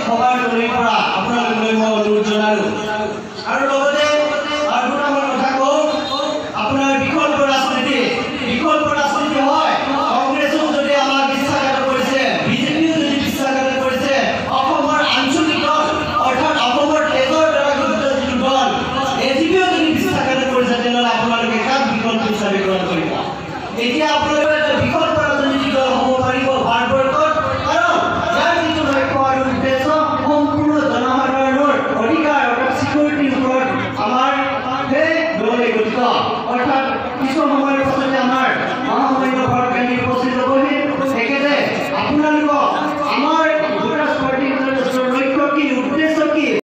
সভাৰ তলিৰ পৰা আপোনালোকলৈ মই অনুৰোধ জনালোঁ। আৰু লগতে আৰু দুটামান কথা কওঁ, আপোনাৰ বিকল্প ৰাজনীতি হয়। কংগ্ৰেছো যদি আমাক বিশ্বাসঘাত কৰিছে, বিজেপিও যদি বিশ্বাসঘাত কৰিছে, অসমৰ আঞ্চলিক দল অৰ্থাৎ অসমৰ তেজৰ দ্বাৰা গঠিত যিটো দল এজিপিও যদি বিশ্বাসঘাত কৰিছে, তেনেহ'লে আপোনালোকে কাক বিকল্প হিচাপে গ্ৰহণ কৰিব? এতিয়া আপোনালোকে এটা বিকল্প ৰাজনীতিক দল হ'ব পাৰিব ভাৰতবৰ্ষত, কাৰণ ইয়াৰ যিটো লক্ষ্য আৰু উদ্দেশ্য সম্পূৰ্ণ জনসাধাৰণৰ অধিকাৰ অৰ্থাৎ চিকিউৰিটিৰ ওপৰত আমাৰ সেই দলে গঠিত। অৰ্থাৎ কিছু সময়ৰ পাছতে আমাৰ মহামান্য ভাৰত গান্ধী উপস্থিত হ'বহি। তেখেতে আপোনালোকক